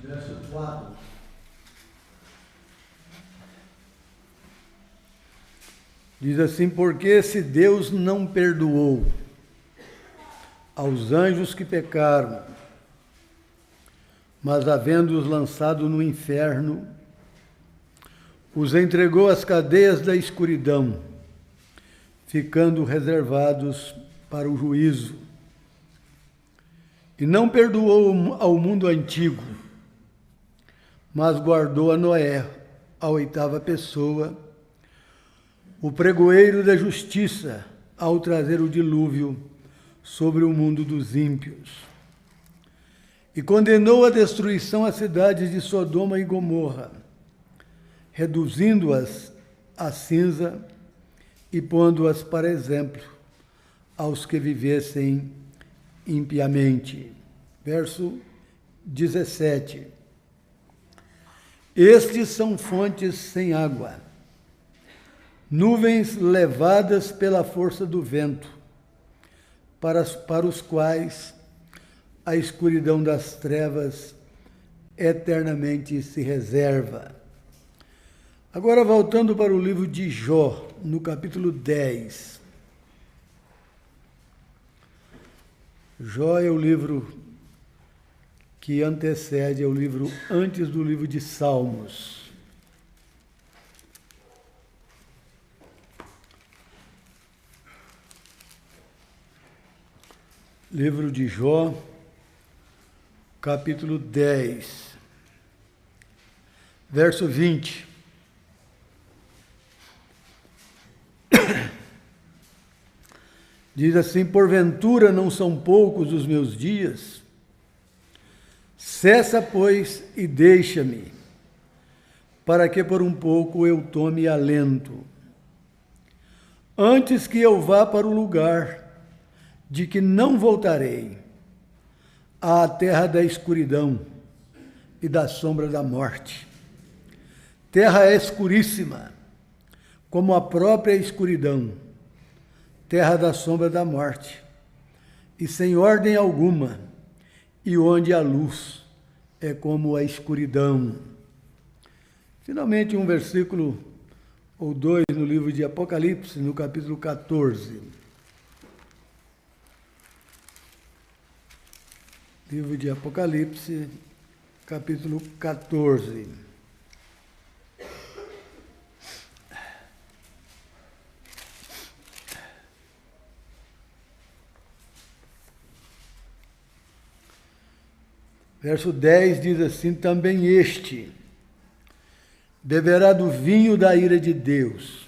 verso 4. Diz assim: porque se Deus não perdoou aos anjos que pecaram, mas havendo-os lançado no inferno, os entregou às cadeias da escuridão, ficando reservados para o juízo. E não perdoou ao mundo antigo, mas guardou a Noé, a oitava pessoa, o pregoeiro da justiça, ao trazer o dilúvio sobre o mundo dos ímpios. E condenou à destruição as cidades de Sodoma e Gomorra, reduzindo-as a cinza e pondo-as para exemplo aos que vivessem impiamente. Verso 17. Estes são fontes sem água, nuvens levadas pela força do vento, para os quais a escuridão das trevas eternamente se reserva. Agora, voltando para o livro de Jó, no capítulo 10. Jó é o livro que antecede, é o livro antes do livro de Salmos. Livro de Jó, capítulo 10, verso 20. Diz assim: porventura não são poucos os meus dias? Cessa, pois, e deixa-me, para que por um pouco eu tome alento. Antes que eu vá para o lugar de que não voltarei, à terra da escuridão e da sombra da morte. Terra escuríssima, como a própria escuridão, terra da sombra da morte, e sem ordem alguma, e onde a luz é como a escuridão. Finalmente, um versículo ou dois no livro de Apocalipse, no capítulo 14. Livro de Apocalipse, capítulo 14. Verso 10 diz assim: também este beberá do vinho da ira de Deus,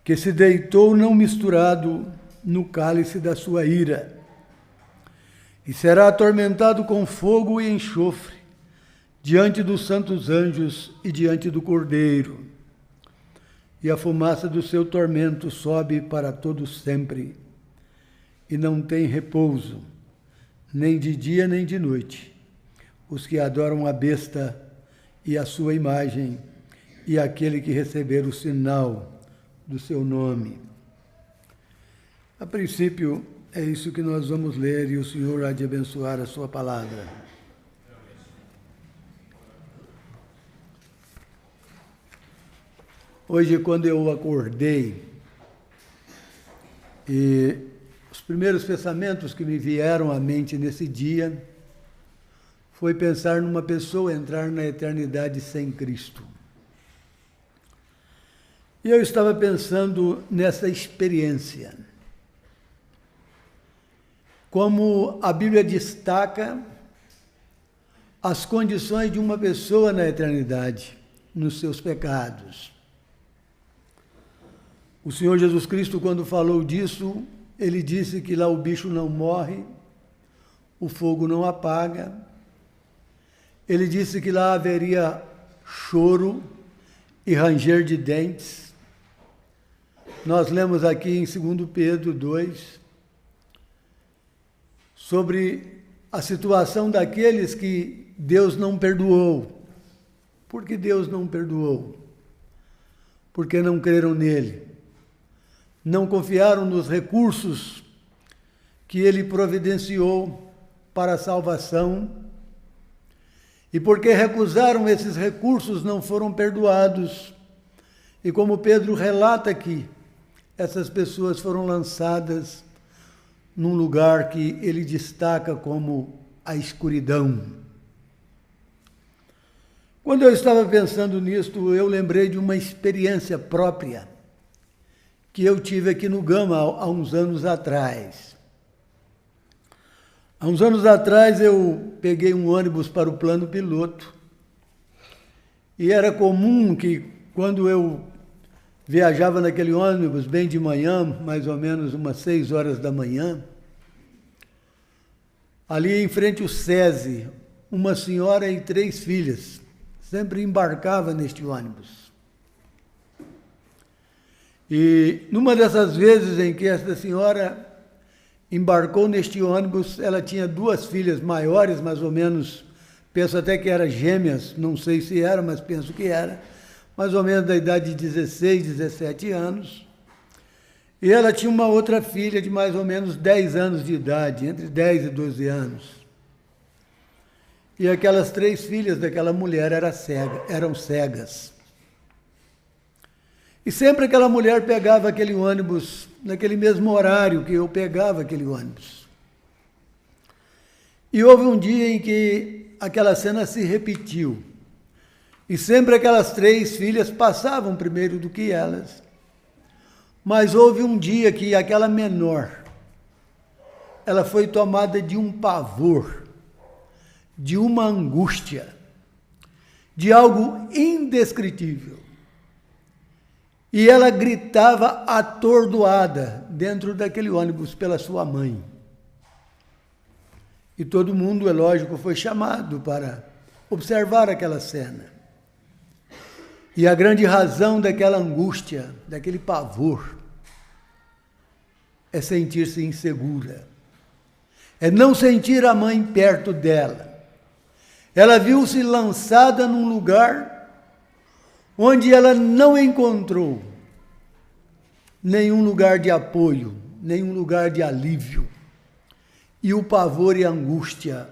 que se deitou não misturado no cálice da sua ira, e será atormentado com fogo e enxofre, diante dos santos anjos e diante do Cordeiro. E a fumaça do seu tormento sobe para todo sempre, e não tem repouso, nem de dia nem de noite, os que adoram a besta e a sua imagem, e aquele que receber o sinal do seu nome. A princípio, é isso que nós vamos ler, e o Senhor há de abençoar a sua palavra. Hoje, quando eu acordei, e os primeiros pensamentos que me vieram à mente nesse dia foi pensar numa pessoa entrar na eternidade sem Cristo. E eu estava pensando nessa experiência. Como a Bíblia destaca as condições de uma pessoa na eternidade, nos seus pecados. O Senhor Jesus Cristo, quando falou disso, ele disse que lá o bicho não morre, o fogo não apaga. Ele disse que lá haveria choro e ranger de dentes. Nós lemos aqui em 2 Pedro 2, sobre a situação daqueles que Deus não perdoou. Por que Deus não perdoou? Porque não creram nele. Não confiaram nos recursos que ele providenciou para a salvação E porque recusaram esses recursos, não foram perdoados. E como Pedro relata aqui, essas pessoas foram lançadas num lugar que ele destaca como a escuridão. Quando eu estava pensando nisto, eu lembrei de uma experiência própria que eu tive aqui no Gama há uns anos atrás. Há uns anos atrás eu peguei um ônibus para o plano piloto e era comum que quando eu viajava naquele ônibus bem de manhã, mais ou menos umas 6 horas da manhã, ali em frente ao SESI, uma senhora e 3 filhas sempre embarcava neste ônibus. E numa dessas vezes em que esta senhora embarcou neste ônibus, ela tinha 2 filhas maiores, mais ou menos, penso até que eram gêmeas, não sei se era, mas penso que era, mais ou menos da idade de 16, 17 anos. E ela tinha uma outra filha de mais ou menos 10 anos de idade, entre 10 e 12 anos. E aquelas 3 filhas daquela mulher eram cegas. E sempre aquela mulher pegava aquele ônibus, naquele mesmo horário que eu pegava aquele ônibus. E houve um dia em que aquela cena se repetiu. E sempre aquelas 3 filhas passavam primeiro do que elas. Mas houve um dia que aquela menor, ela foi tomada de um pavor, de uma angústia, de algo indescritível. E ela gritava atordoada dentro daquele ônibus pela sua mãe. E todo mundo, é lógico, foi chamado para observar aquela cena. E a grande razão daquela angústia, daquele pavor, é sentir-se insegura. É não sentir a mãe perto dela. Ela viu-se lançada num lugar onde ela não encontrou nenhum lugar de apoio, nenhum lugar de alívio. E o pavor e a angústia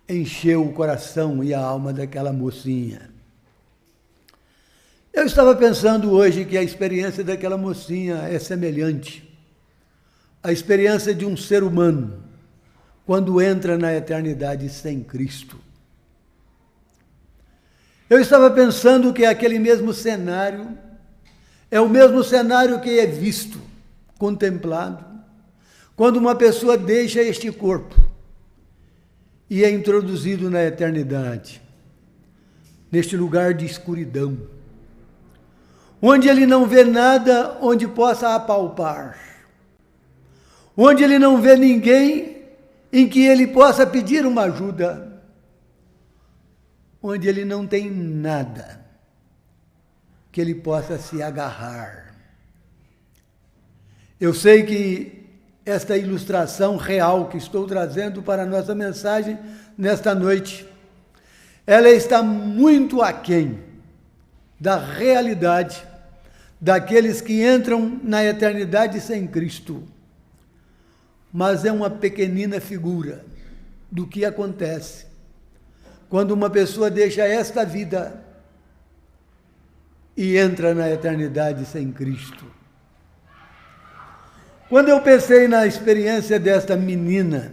encheu o coração e a alma daquela mocinha. Eu estava pensando hoje que a experiência daquela mocinha é semelhante à experiência de um ser humano quando entra na eternidade sem Cristo. Eu estava pensando que aquele mesmo cenário é o mesmo cenário que é visto, contemplado, quando uma pessoa deixa este corpo e é introduzido na eternidade, neste lugar de escuridão, onde ele não vê nada onde possa apalpar, onde ele não vê ninguém em que ele possa pedir uma ajuda, onde ele não tem nada que ele possa se agarrar. Eu sei que esta ilustração real que estou trazendo para a nossa mensagem nesta noite, ela está muito aquém da realidade daqueles que entram na eternidade sem Cristo. Mas é uma pequenina figura do que acontece quando uma pessoa deixa esta vida e entra na eternidade sem Cristo. Quando eu pensei na experiência desta menina,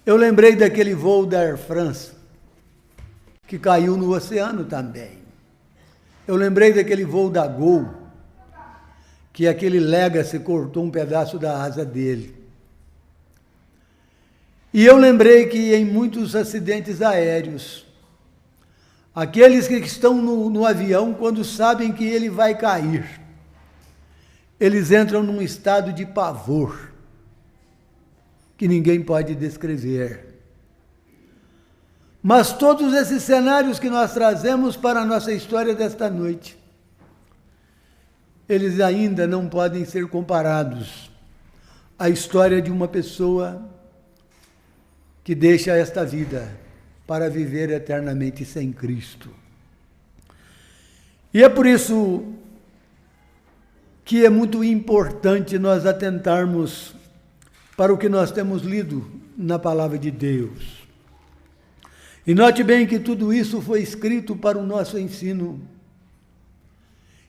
eu lembrei daquele voo da Air France, que caiu no oceano também. Eu lembrei daquele voo da Gol, que aquele Legacy cortou um pedaço da asa dele. E eu lembrei que em muitos acidentes aéreos, aqueles que estão no avião, quando sabem que ele vai cair, eles entram num estado de pavor, que ninguém pode descrever. Mas todos esses cenários que nós trazemos para a nossa história desta noite, eles ainda não podem ser comparados à história de uma pessoa que deixa esta vida para viver eternamente sem Cristo. E é por isso que é muito importante nós atentarmos para o que nós temos lido na Palavra de Deus. E note bem que tudo isso foi escrito para o nosso ensino.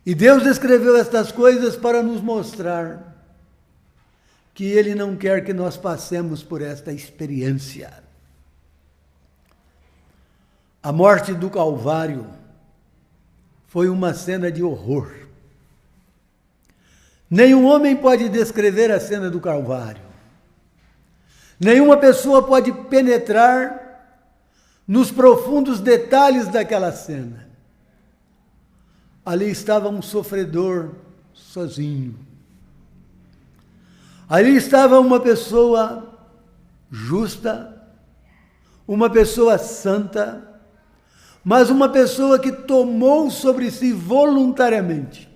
E Deus escreveu estas coisas para nos mostrar que Ele não quer que nós passemos por esta experiência. A morte do Calvário foi uma cena de horror. Nenhum homem pode descrever a cena do Calvário. Nenhuma pessoa pode penetrar nos profundos detalhes daquela cena. Ali estava um sofredor sozinho. Ali estava uma pessoa justa, uma pessoa santa, mas uma pessoa que tomou sobre si voluntariamente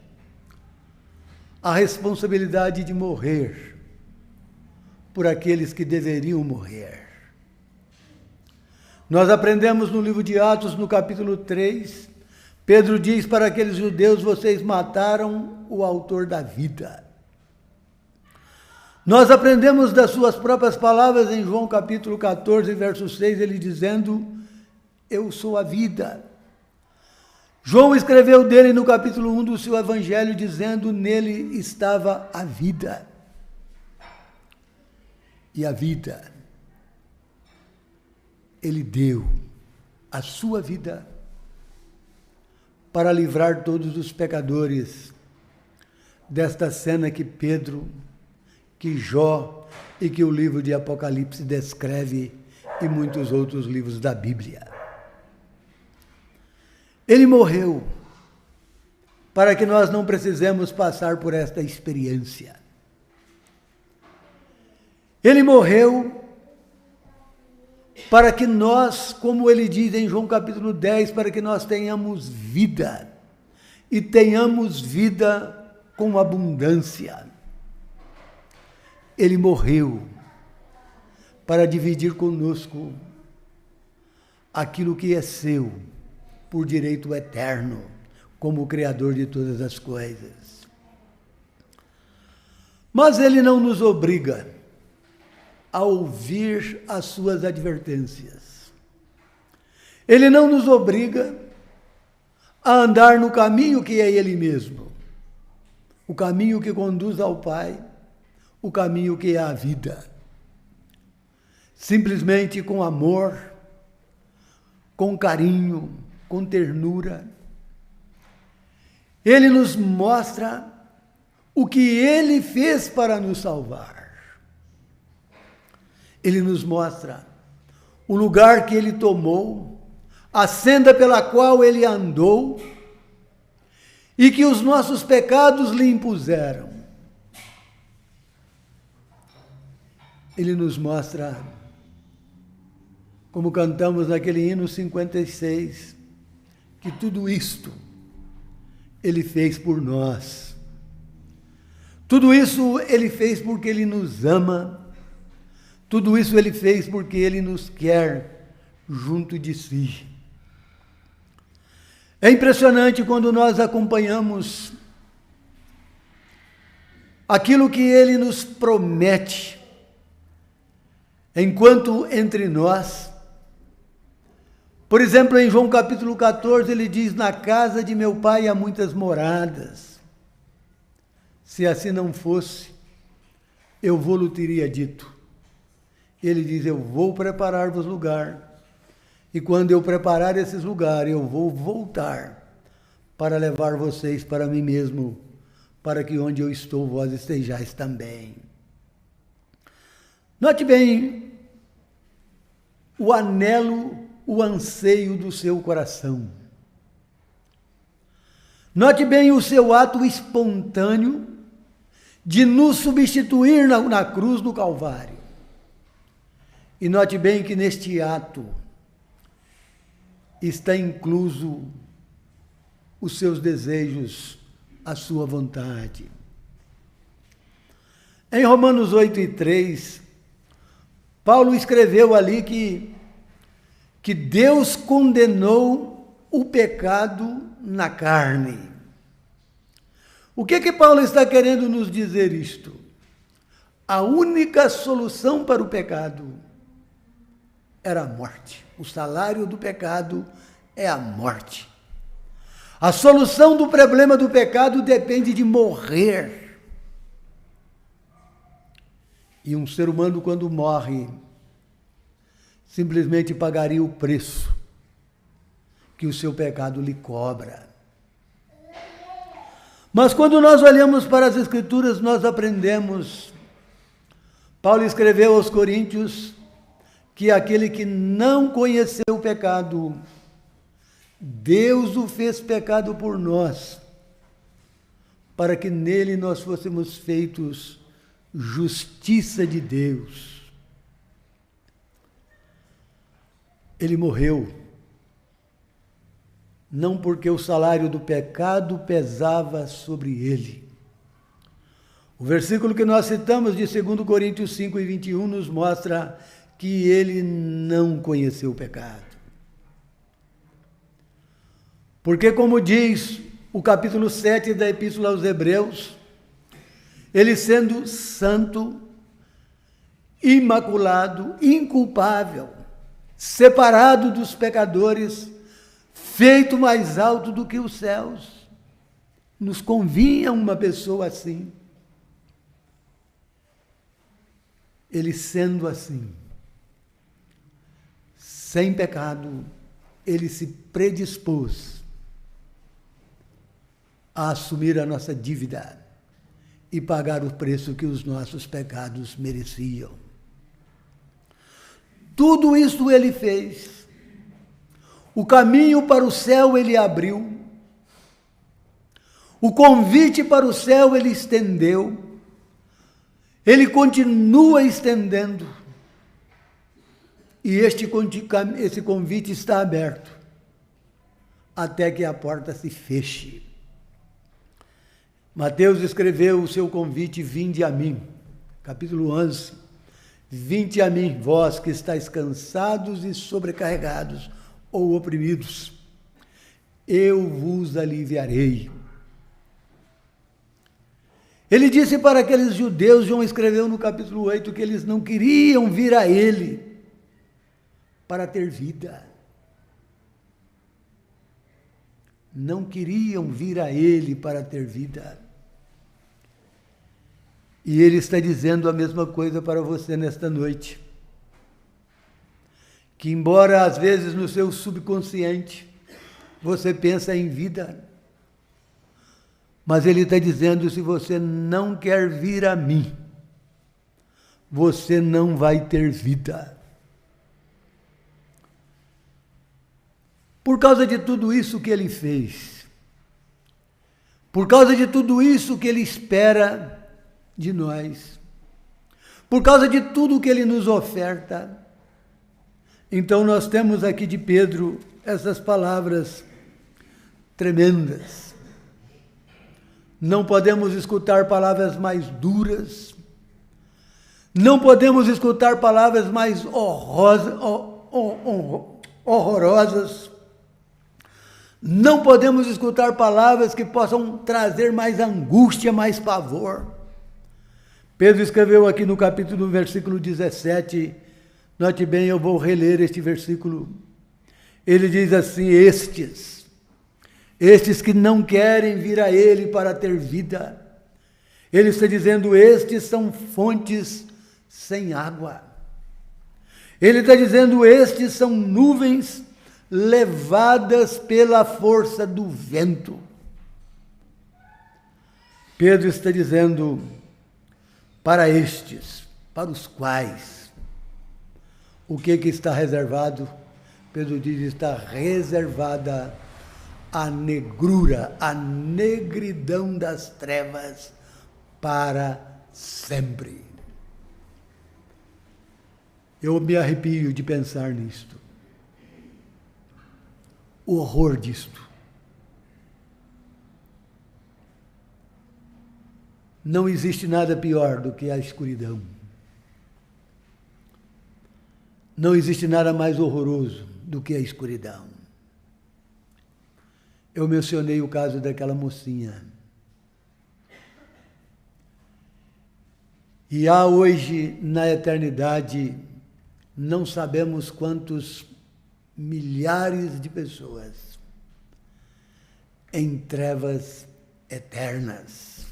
a responsabilidade de morrer por aqueles que deveriam morrer. Nós aprendemos no livro de Atos, no capítulo 3, Pedro diz para aqueles judeus: vocês mataram o autor da vida. Nós aprendemos das suas próprias palavras em João capítulo 14, verso 6, ele dizendo: eu sou a vida. João escreveu dele no capítulo 1 do seu evangelho, dizendo: nele estava a vida. E a vida, ele deu a sua vida para livrar todos os pecadores desta cena que Pedro, que Jó e que o livro de Apocalipse descreve e muitos outros livros da Bíblia. Ele morreu para que nós não precisemos passar por esta experiência. Ele morreu para que nós, como ele diz em João capítulo 10, para que nós tenhamos vida, e tenhamos vida com abundância. Ele morreu para dividir conosco aquilo que é seu, por direito eterno, como o Criador de todas as coisas. Mas ele não nos obriga a ouvir as suas advertências. Ele não nos obriga a andar no caminho que é Ele mesmo, o caminho que conduz ao Pai, o caminho que é a vida. Simplesmente com amor, com carinho, com ternura, Ele nos mostra o que Ele fez para nos salvar. Ele nos mostra o lugar que Ele tomou, a senda pela qual Ele andou e que os nossos pecados lhe impuseram. Ele nos mostra, como cantamos naquele hino 56, que tudo isto Ele fez por nós. Tudo isso Ele fez porque Ele nos ama. Tudo isso Ele fez porque Ele nos quer junto de si. É impressionante quando nós acompanhamos aquilo que Ele nos promete, enquanto entre nós. Por exemplo, em João capítulo 14, Ele diz: na casa de meu Pai há muitas moradas. Se assim não fosse, eu vou-lhe teria dito. Ele diz: eu vou preparar-vos lugar, e quando eu preparar esses lugares, eu vou voltar para levar vocês para mim mesmo, para que onde eu estou, vós estejais também. Note bem o anelo, o anseio do seu coração. Note bem o seu ato espontâneo de nos substituir na cruz do Calvário. E note bem que neste ato está incluso os seus desejos, a sua vontade. Em Romanos 8:3, Paulo escreveu ali que Deus condenou o pecado na carne. O que Paulo está querendo nos dizer isto? A única solução para o pecado era a morte. O salário do pecado é a morte. A solução do problema do pecado depende de morrer. E um ser humano, quando morre, simplesmente pagaria o preço que o seu pecado lhe cobra. Mas quando nós olhamos para as Escrituras, nós aprendemos. Paulo escreveu aos Coríntios que aquele que não conheceu o pecado, Deus o fez pecado por nós, para que nele nós fôssemos feitos justiça de Deus. Ele morreu, não porque o salário do pecado pesava sobre ele. O versículo que nós citamos de 2 Coríntios 5:21 nos mostra que ele não conheceu o pecado. Porque, como diz o capítulo 7 da Epístola aos Hebreus, ele sendo santo, imaculado, inculpável, separado dos pecadores, feito mais alto do que os céus. Nos convinha uma pessoa assim. Ele sendo assim, sem pecado, ele se predispôs a assumir a nossa dívida e pagar o preço que os nossos pecados mereciam. Tudo isso ele fez. O caminho para o céu ele abriu. O convite para o céu ele estendeu. Ele continua estendendo. E esse convite está aberto até que a porta se feche. Mateus escreveu o seu convite: vinde a mim, capítulo 11. Vinde a mim, vós que estáis cansados e sobrecarregados ou oprimidos, eu vos aliviarei. Ele disse para aqueles judeus, João escreveu no capítulo 8, que eles não queriam vir a ele para ter vida. Não queriam vir a ele para ter vida. E ele está dizendo a mesma coisa para você nesta noite. Que embora às vezes no seu subconsciente você pensa em vida, mas ele está dizendo: se você não quer vir a mim, você não vai ter vida. Por causa de tudo isso que ele fez, por causa de tudo isso que ele espera de nós, por causa de tudo que ele nos oferta, então nós temos aqui de Pedro essas palavras tremendas. Não podemos escutar palavras mais duras, não podemos escutar palavras mais horrorosas, não podemos escutar palavras que possam trazer mais angústia, mais pavor. Pedro escreveu aqui no capítulo, versículo 17, note bem, eu vou reler este versículo. Ele diz assim: estes que não querem vir a ele para ter vida, ele está dizendo, estes são fontes sem água. Ele está dizendo, estes são nuvens levadas pela força do vento. Pedro está dizendo, para estes, para os quais, o que está reservado? Pedro diz, está reservada a negrura, a negridão das trevas para sempre. Eu me arrepio de pensar nisto. O horror disto. Não existe nada pior do que a escuridão. Não existe nada mais horroroso do que a escuridão. Eu mencionei o caso daquela mocinha. E há hoje, na eternidade, não sabemos quantos milhares de pessoas em trevas eternas.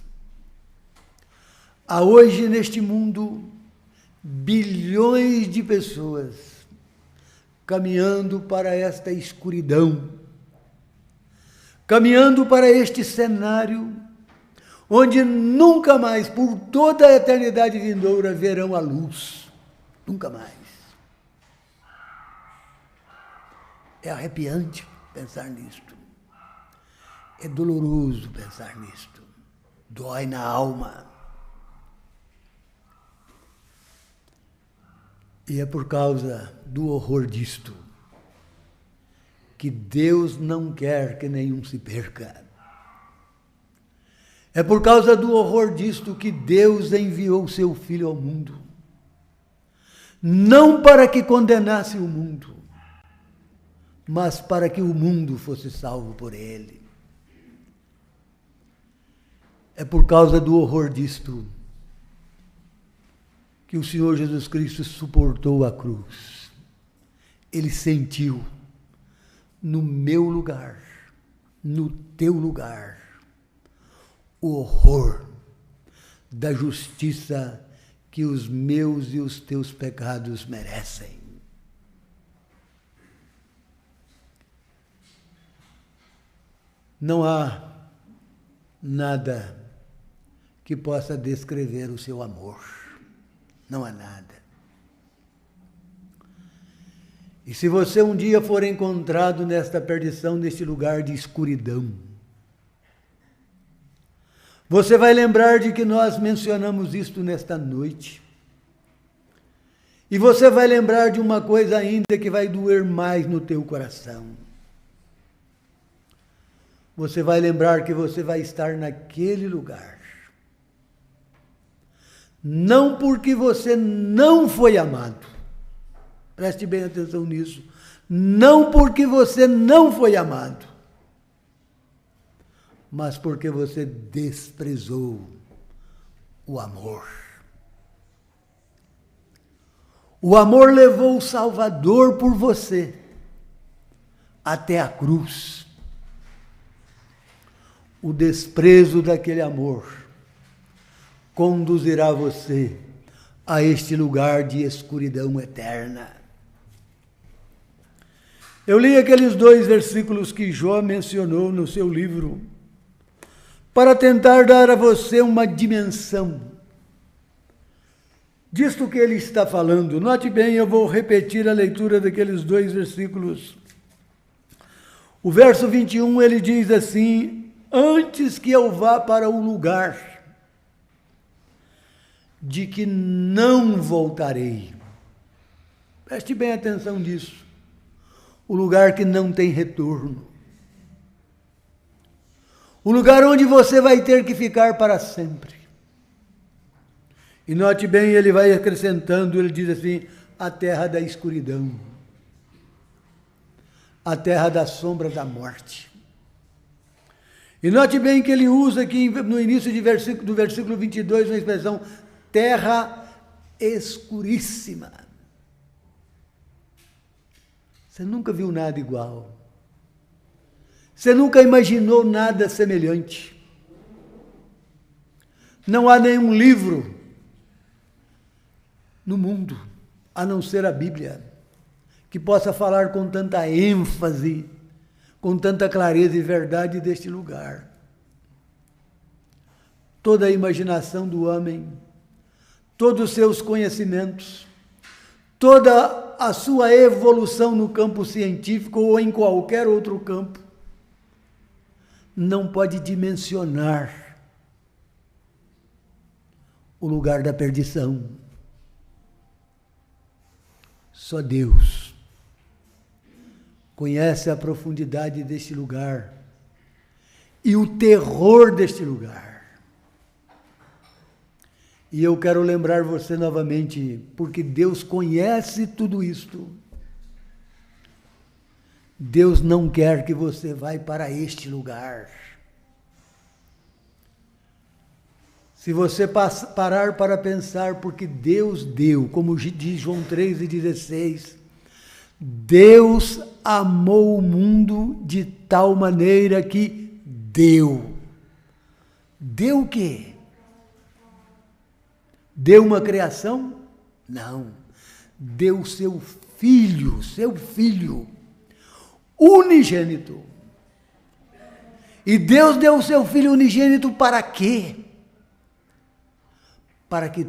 Há hoje neste mundo bilhões de pessoas caminhando para esta escuridão, caminhando para este cenário onde nunca mais, por toda a eternidade vindoura, verão a luz. Nunca mais. É arrepiante pensar nisto. É doloroso pensar nisto. Dói na alma. E é por causa do horror disto que Deus não quer que nenhum se perca. É por causa do horror disto que Deus enviou seu Filho ao mundo. Não para que condenasse o mundo, mas para que o mundo fosse salvo por ele. É por causa do horror disto que o Senhor Jesus Cristo suportou a cruz. Ele sentiu no meu lugar, no teu lugar, o horror da justiça que os meus e os teus pecados merecem. Não há nada que possa descrever o seu amor. Não há nada. E se você um dia for encontrado nesta perdição, neste lugar de escuridão, você vai lembrar de que nós mencionamos isto nesta noite. E você vai lembrar de uma coisa ainda que vai doer mais no teu coração. Você vai lembrar que você vai estar naquele lugar. Não porque você não foi amado. Preste bem atenção nisso. Não porque você não foi amado, mas porque você desprezou o amor. O amor levou o Salvador por você até a cruz. O desprezo daquele amor conduzirá você a este lugar de escuridão eterna. Eu li aqueles 2 versículos que Jó mencionou no seu livro para tentar dar a você uma dimensão disto que ele está falando. Note bem, eu vou repetir a leitura daqueles 2 versículos. O verso 21, ele diz assim: antes que eu vá para o lugar de que não voltarei. Preste bem atenção nisso. O lugar que não tem retorno. O lugar onde você vai ter que ficar para sempre. E note bem, ele vai acrescentando, ele diz assim: a terra da escuridão. A terra da sombra da morte. E note bem que ele usa aqui no início do versículo 22 uma expressão: terra escuríssima. Você nunca viu nada igual. Você nunca imaginou nada semelhante. Não há nenhum livro no mundo, a não ser a Bíblia, que possa falar com tanta ênfase, com tanta clareza e verdade deste lugar. Toda a imaginação do homem, todos os seus conhecimentos, toda a sua evolução no campo científico ou em qualquer outro campo, não pode dimensionar o lugar da perdição. Só Deus conhece a profundidade deste lugar e o terror deste lugar. E eu quero lembrar você novamente, porque Deus conhece tudo isto. Deus não quer que você vá para este lugar. Se você parar para pensar, porque Deus deu, como diz João 3,16, Deus amou o mundo de tal maneira que deu. Deu o quê? Deu uma criação? Não. Deu seu filho, unigênito. E Deus deu o seu filho unigênito para quê? Para que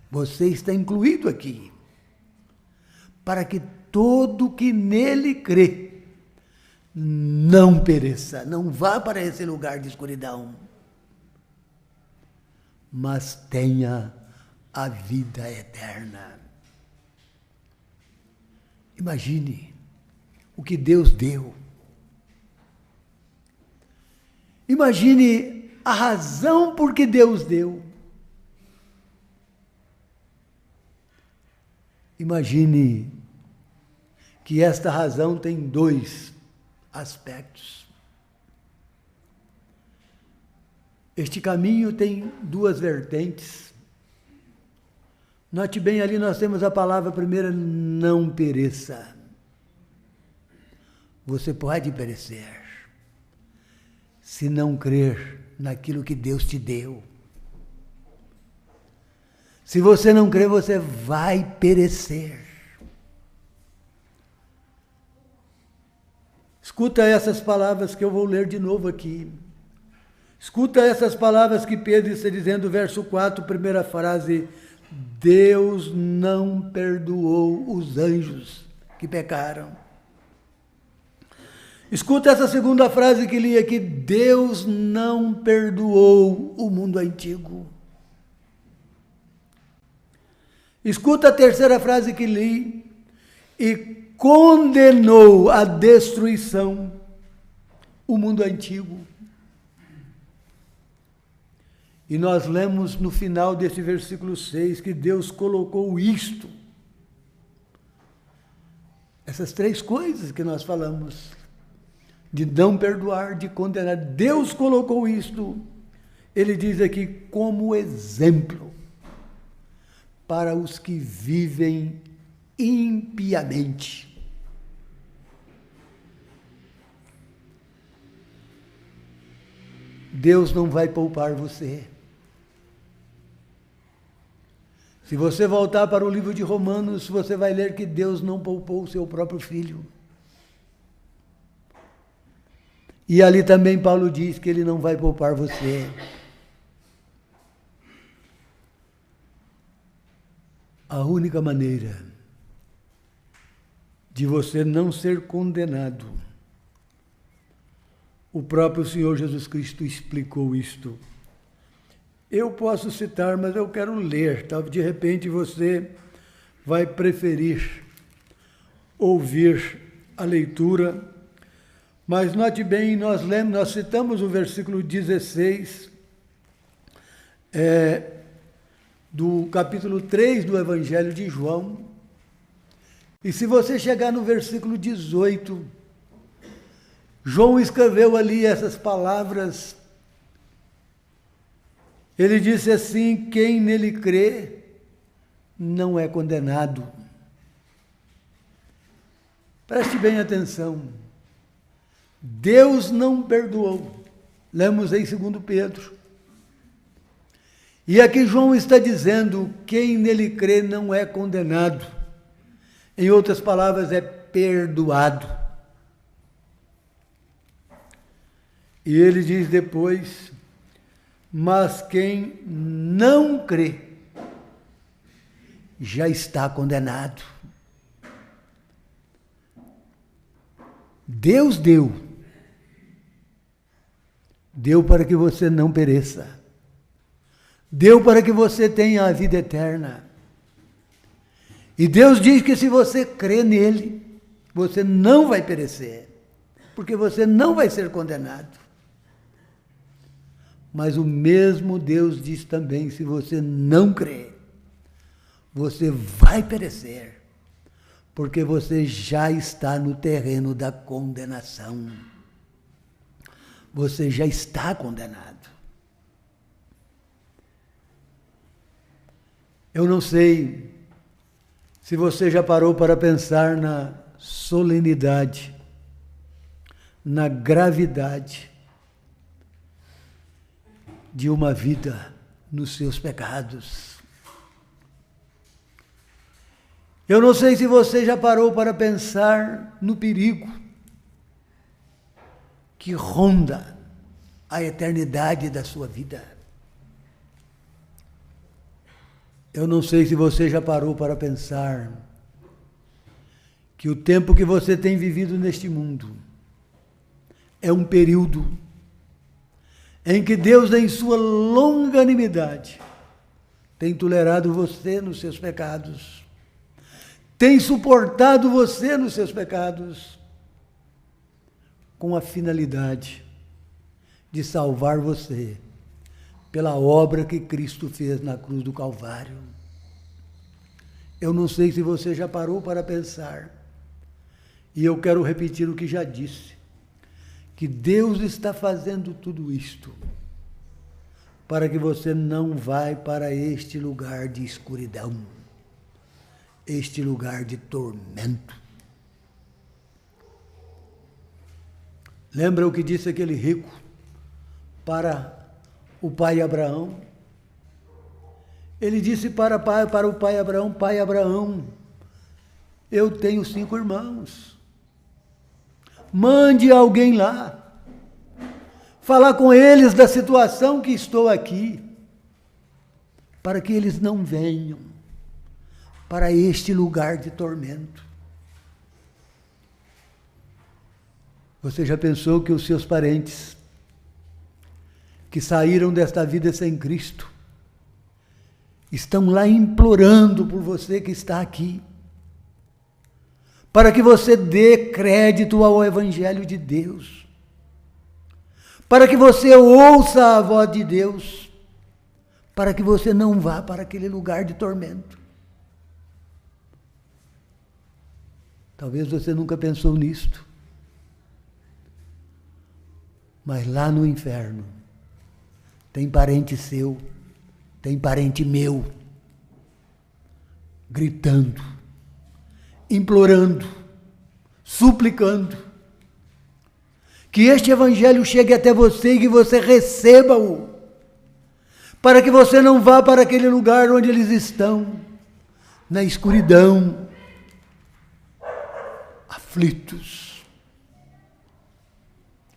você está incluído aqui, para que todo que nele crê não pereça, não vá para esse lugar de escuridão, mas tenha a vida eterna. Imagine o que Deus deu. Imagine a razão por que Deus deu. Imagine que esta razão tem 2 aspectos. Este caminho tem 2 vertentes. Note bem, ali nós temos a palavra primeira, não pereça. Você pode perecer se não crer naquilo que Deus te deu. Se você não crer, você vai perecer. Escuta essas palavras que eu vou ler de novo aqui. Escuta essas palavras que Pedro está dizendo, verso 4, primeira frase. Deus não perdoou os anjos que pecaram. Escuta essa segunda frase que li aqui. Deus não perdoou o mundo antigo. Escuta a terceira frase que li. E condenou à destruição o mundo antigo. E nós lemos no final desse versículo 6 que Deus colocou isto. Essas 3 coisas que nós falamos. De não perdoar, de condenar. Deus colocou isto. Ele diz aqui como exemplo para os que vivem impiamente. Deus não vai poupar você. Se você voltar para o livro de Romanos, você vai ler que Deus não poupou o seu próprio filho. E ali também Paulo diz que ele não vai poupar você. A única maneira de você não ser condenado, o próprio Senhor Jesus Cristo explicou isto. Eu posso citar, mas eu quero ler. De repente você vai preferir ouvir a leitura. Mas note bem, nós citamos o versículo 16 do capítulo 3 do Evangelho de João. E se você chegar no versículo 18, João escreveu ali essas palavras. Ele disse assim: quem nele crê não é condenado. Preste bem atenção. Deus não perdoou. Lemos em 2 Pedro. E aqui João está dizendo, quem nele crê não é condenado. Em outras palavras, é perdoado. E ele diz depois, mas quem não crê já está condenado. Deus deu para que você não pereça. Deu para que você tenha a vida eterna. E Deus diz que se você crê nele, você não vai perecer, porque você não vai ser condenado. Mas o mesmo Deus diz também, se você não crê, você vai perecer, porque você já está no terreno da condenação. Você já está condenado. Eu não sei se você já parou para pensar na solenidade, na gravidade de uma vida nos seus pecados. Eu não sei se você já parou para pensar no perigo que ronda a eternidade da sua vida. Eu não sei se você já parou para pensar que o tempo que você tem vivido neste mundo é um período em que Deus, em sua longanimidade, tem tolerado você nos seus pecados, tem suportado você nos seus pecados, com a finalidade de salvar você pela obra que Cristo fez na cruz do Calvário. Eu não sei se você já parou para pensar, e eu quero repetir o que já disse, que Deus está fazendo tudo isto para que você não vá para este lugar de escuridão, este lugar de tormento. Lembra o que disse aquele rico para o pai Abraão? Ele disse para o pai Abraão: Pai Abraão, eu tenho 5 irmãos. Mande alguém lá, falar com eles da situação que estou aqui, para que eles não venham para este lugar de tormento. Você já pensou que os seus parentes, que saíram desta vida sem Cristo, estão lá implorando por você que está aqui, para que você dê crédito ao Evangelho de Deus, para que você ouça a voz de Deus, para que você não vá para aquele lugar de tormento? Talvez você nunca pensou nisto, mas lá no inferno tem parente seu, tem parente meu, gritando, implorando, suplicando, que este Evangelho chegue até você e que você receba-o, para que você não vá para aquele lugar onde eles estão, na escuridão, aflitos,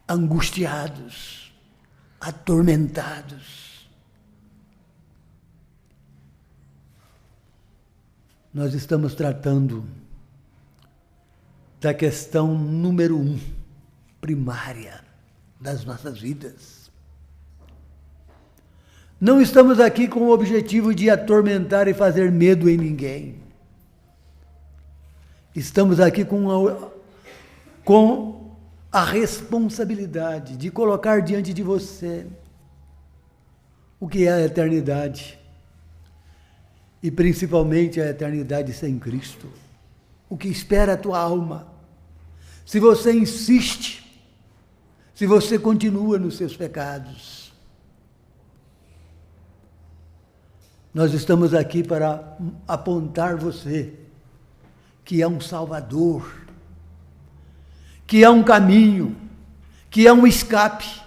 angustiados, atormentados. Nós estamos tratando da questão número 1, primária das nossas vidas. Não estamos aqui com o objetivo de atormentar e fazer medo em ninguém. Estamos aqui com a responsabilidade de colocar diante de você o que é a eternidade, e principalmente a eternidade sem Cristo. O que espera a tua alma, se você insiste, se você continua nos seus pecados. Nós estamos aqui para apontar você que é um Salvador, que é um caminho, que é um escape.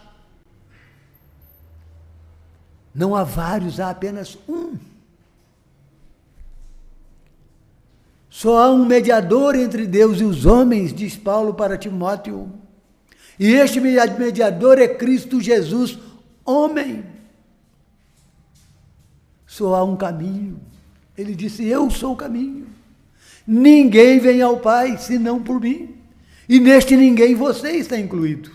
Não há vários, há apenas um. Só há um mediador entre Deus e os homens, diz Paulo para Timóteo. E este mediador é Cristo Jesus, homem. Só há um caminho. Ele disse: eu sou o caminho. Ninguém vem ao Pai senão por mim. E neste ninguém você está incluído.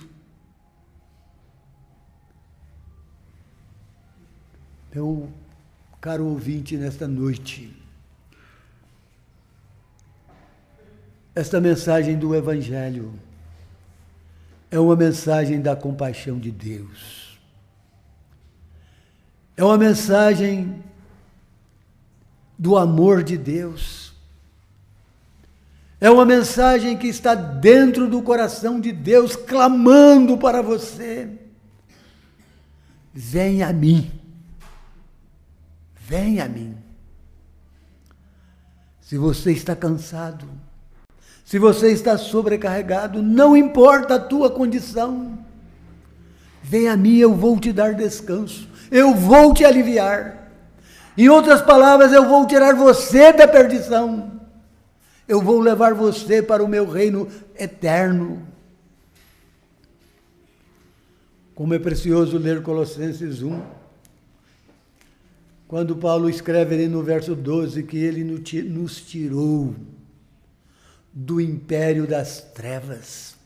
Meu caro ouvinte, nesta noite, esta mensagem do Evangelho é uma mensagem da compaixão de Deus. É uma mensagem do amor de Deus. É uma mensagem que está dentro do coração de Deus, clamando para você: venha a mim, venha a mim. Se você está cansado, se você está sobrecarregado, não importa a tua condição, vem a mim, eu vou te dar descanso, eu vou te aliviar. Em outras palavras, eu vou tirar você da perdição, eu vou levar você para o meu reino eterno. Como é precioso ler Colossenses 1, quando Paulo escreve ali no verso 12 que ele nos tirou do império das trevas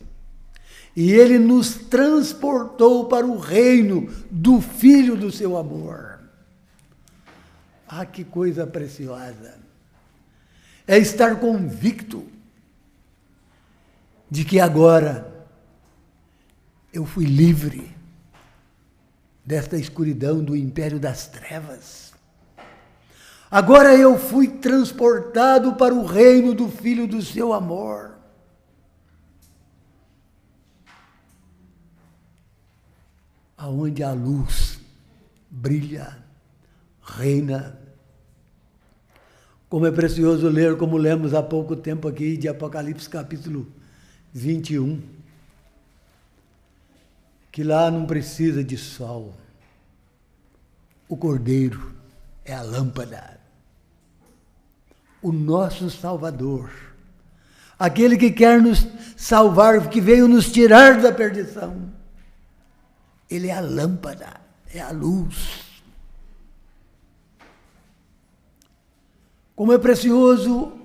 e ele nos transportou para o reino do Filho do seu amor. Ah, que coisa preciosa! É estar convicto de que agora eu fui livre desta escuridão do império das trevas. Agora eu fui transportado para o reino do Filho do seu amor. Aonde a luz brilha, reina. Como é precioso ler, como lemos há pouco tempo aqui, de Apocalipse capítulo 21, que lá não precisa de sol. O Cordeiro é a lâmpada. O nosso Salvador, aquele que quer nos salvar, que veio nos tirar da perdição, ele é a lâmpada, é a luz. Como é precioso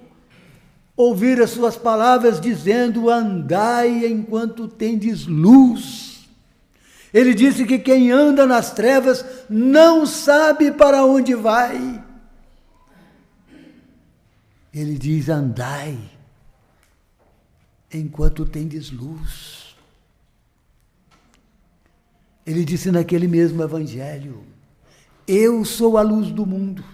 ouvir as suas palavras dizendo: andai enquanto tendes luz. Ele disse que quem anda nas trevas não sabe para onde vai. Ele diz: andai enquanto tendes luz. Ele disse naquele mesmo evangelho: eu sou a luz do mundo.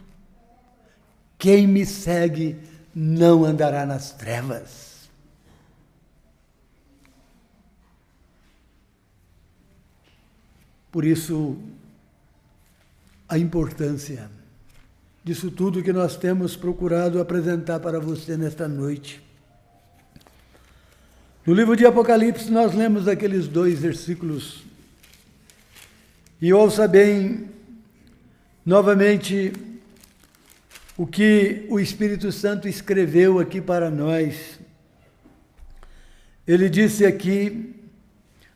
Quem me segue não andará nas trevas. Por isso, a importância disso tudo que nós temos procurado apresentar para você nesta noite. No livro de Apocalipse, nós lemos aqueles 2 versículos. E ouça bem, novamente, o que o Espírito Santo escreveu aqui para nós. Ele disse aqui,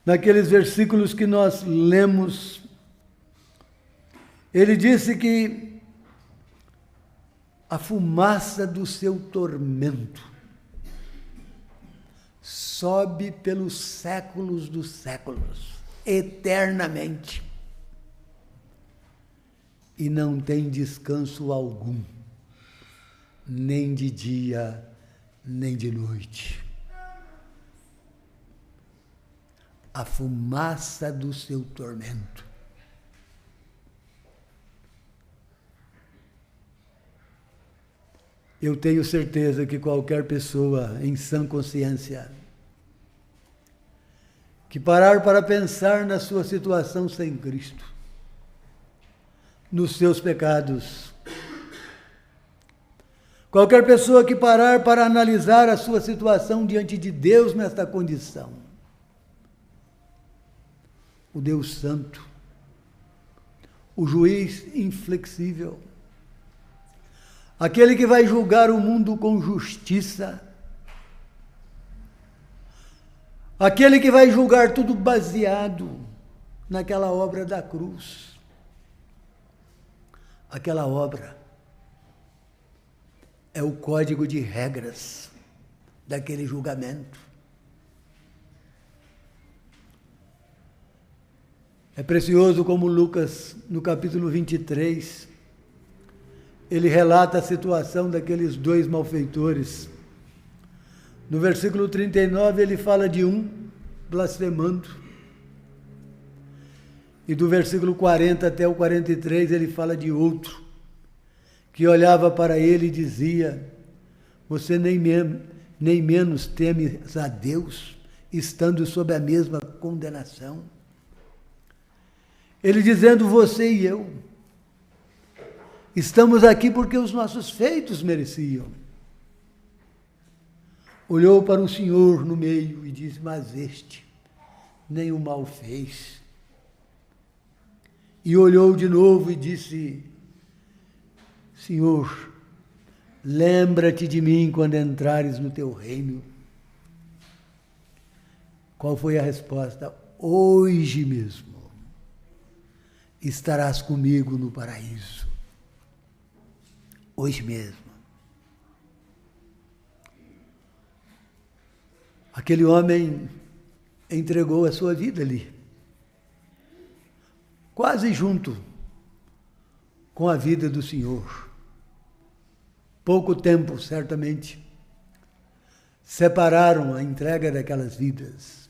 naqueles versículos que nós lemos, ele disse que a fumaça do seu tormento sobe pelos séculos dos séculos, eternamente, e não tem descanso algum, nem de dia, nem de noite. A fumaça do seu tormento. Eu tenho certeza que qualquer pessoa em sã consciência que parar para pensar na sua situação sem Cristo, nos seus pecados, qualquer pessoa que parar para analisar a sua situação diante de Deus nesta condição, o Deus Santo, o juiz inflexível, aquele que vai julgar o mundo com justiça, aquele que vai julgar tudo baseado naquela obra da cruz. Aquela obra é o código de regras daquele julgamento. É precioso como Lucas, no capítulo 23, ele relata a situação daqueles 2 malfeitores. No versículo 39, ele fala de um blasfemando. E do versículo 40 até o 43, ele fala de outro, que olhava para ele e dizia: você nem menos temes a Deus, estando sob a mesma condenação. Ele dizendo: você e eu estamos aqui porque os nossos feitos mereciam. olhou para o Senhor no meio e disse: mas este nenhum mal fez. E olhou de novo e disse: Senhor, lembra-te de mim quando entrares no teu reino. Qual foi a resposta? Hoje mesmo estarás comigo no paraíso. Hoje mesmo. Aquele homem entregou a sua vida ali, quase junto com a vida do Senhor. Pouco tempo, certamente, separaram a entrega daquelas vidas.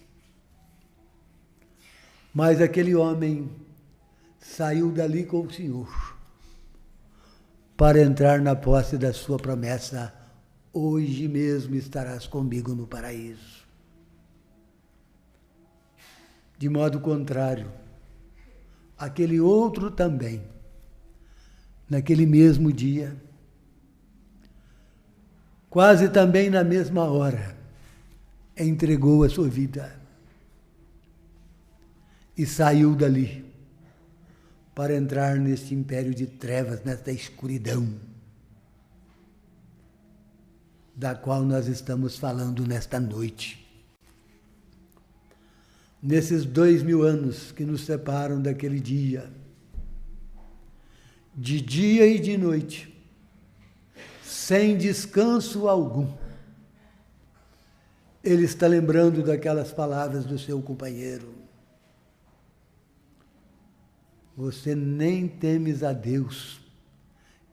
Mas aquele homem saiu dali com o Senhor para entrar na posse da sua promessa: hoje mesmo estarás comigo no paraíso. De modo contrário, aquele outro também, naquele mesmo dia, quase também na mesma hora, entregou a sua vida e saiu dali para entrar neste império de trevas, nesta escuridão da qual nós estamos falando nesta noite. Nesses 2000 anos que nos separam daquele dia, de dia e de noite, sem descanso algum, ele está lembrando daquelas palavras do seu companheiro: você nem temes a Deus,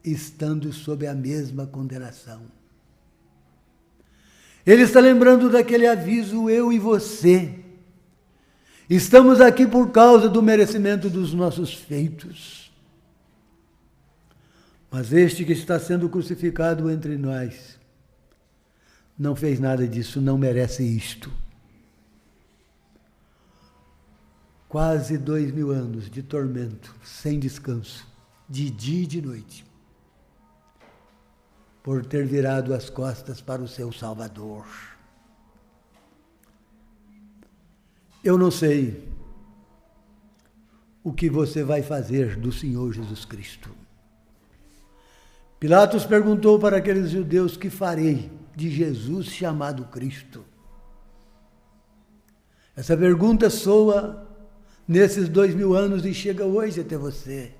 estando sob a mesma condenação. Ele está lembrando daquele aviso: eu e você estamos aqui por causa do merecimento dos nossos feitos. Mas este que está sendo crucificado entre nós não fez nada disso, não merece isto. Quase 2000 anos de tormento, sem descanso, de dia e de noite, por ter virado as costas para o seu Salvador. Eu não sei o que você vai fazer do Senhor Jesus Cristo. Pilatos perguntou para aqueles judeus: que farei de Jesus chamado Cristo? Essa pergunta soa nesses 2000 anos e chega hoje até você.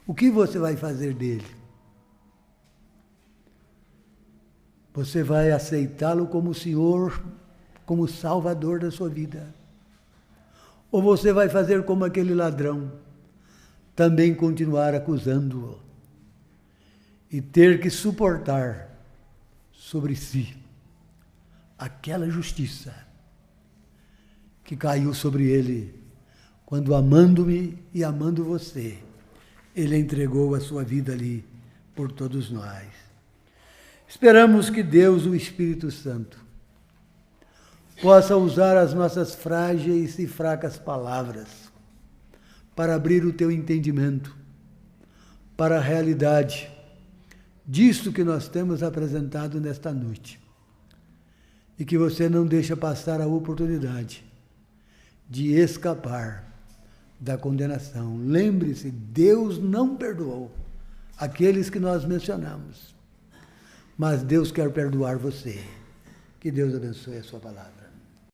O que você vai fazer dele? Você vai aceitá-lo como Senhor, como Salvador da sua vida? Ou você vai fazer como aquele ladrão, também continuar acusando-o e ter que suportar sobre si aquela justiça que caiu sobre ele quando, amando-me e amando você, ele entregou a sua vida ali por todos nós. Esperamos que Deus, o Espírito Santo, possa usar as nossas frágeis e fracas palavras para abrir o teu entendimento para a realidade disto que nós temos apresentado nesta noite. E que você não deixe passar a oportunidade de escapar da condenação. Lembre-se, Deus não perdoou aqueles que nós mencionamos, mas Deus quer perdoar você. Que Deus abençoe a sua palavra.